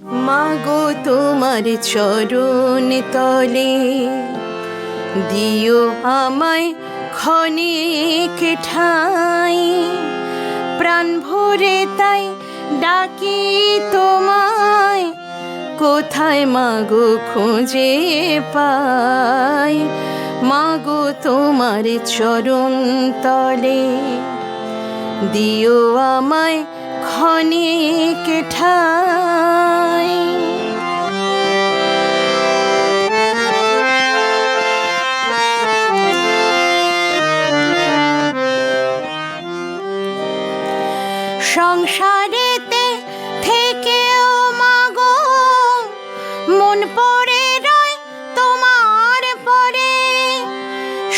মাগো তোমার চরণ তলে দিও আমায় ক্ষণিক ঠাঁই, প্রাণ ভরে তাই ডাকি তোমায়, কোথায় মাগো খুঁজে পাই। মাগো তোমার চরণ তলে দিও আমায় ক্ষণিক ঠাঁই। সংসারেতে থেকেও মাগো মন পড়ে রয় তোমার পরে,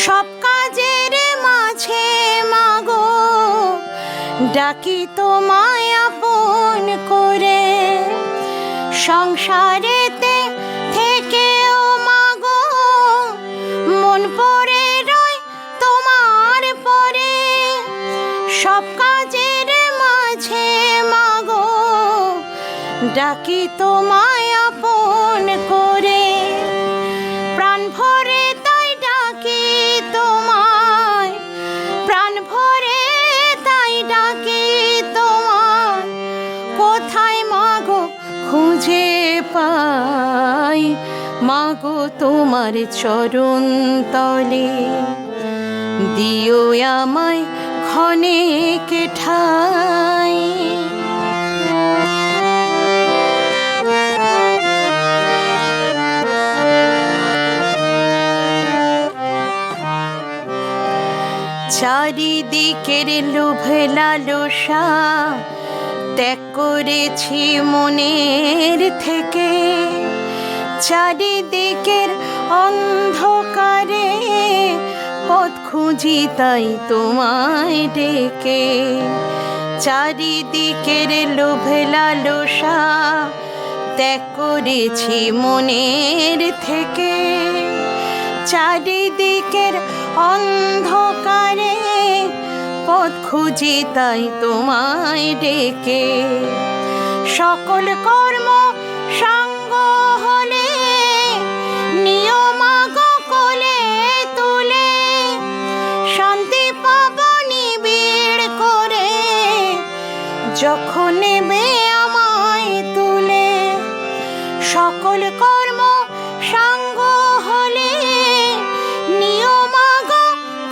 সব কাজের মাঝে মাগো ডাকি তোমায় আপন করে। সংসারেতে থেকেও মাগো মন পড়ে রয় তোমার পরে, সব কাজের মাঝে মাগো ডাকি তোমায় আপন করে। প্রাণ ভরে তাই ডাকি তোমায়, প্রাণ ভরে তাই ডাকি তোমায়, কোথায় মাগো খুঁজে পাই। মাগো তোমার চরণ তলে দিও আমায় ক্ষণিক ঠাঁই। চারিদিকের লোভ লালসা ত্যাগ করেছি মনের থেকে, চারিদিকের অন্ধকারে পথ খুঁজি তাই তোমায় ডেকে। চারিদিকের লোভ লালসা ত্যাগ করেছি মনের থেকে, চারিদিকের অন্ধকারে পথ খুঁজি তাই তোমায় ডেকে। সকল কর্ম সাঙ্গ হলে নিও মাগো কোলে তুলে, শান্তি পাব নিবিড় করে যখন নেবে আমায় তুলে। সকল কর্ম সাঙ্গ হলে নিও মাগো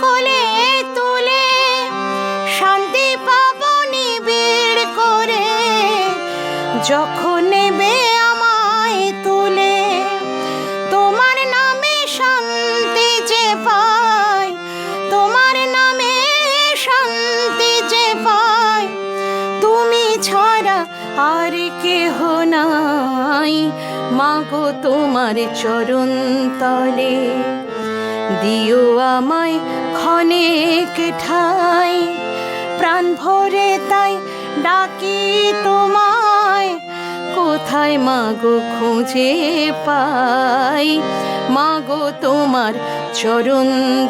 কোলে তুলে, শান্তি পাব নিবিড় করে যখন নেবে আমায় তুলে। তোমার নামে শান্তি যে পাই, তোমার নামে শান্তি যে পাই, তুমি ছাড়া আর কেহ নাই। মাগো তোমার চরণ তলে দিও আমায় ক্ষণিক ঠাঁই, প্রাণ ভরে তাই ডাকি তোমায়, কোথায় মাগো খুঁজে পাই। মাগো তোমার চরণ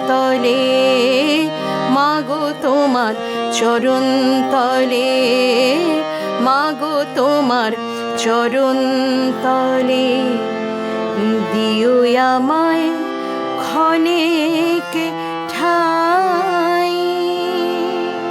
তলে, মাগো তোমার চরণ তলে, মাগো তোমার চরণ তলে দিও আমায় ক্ষণিক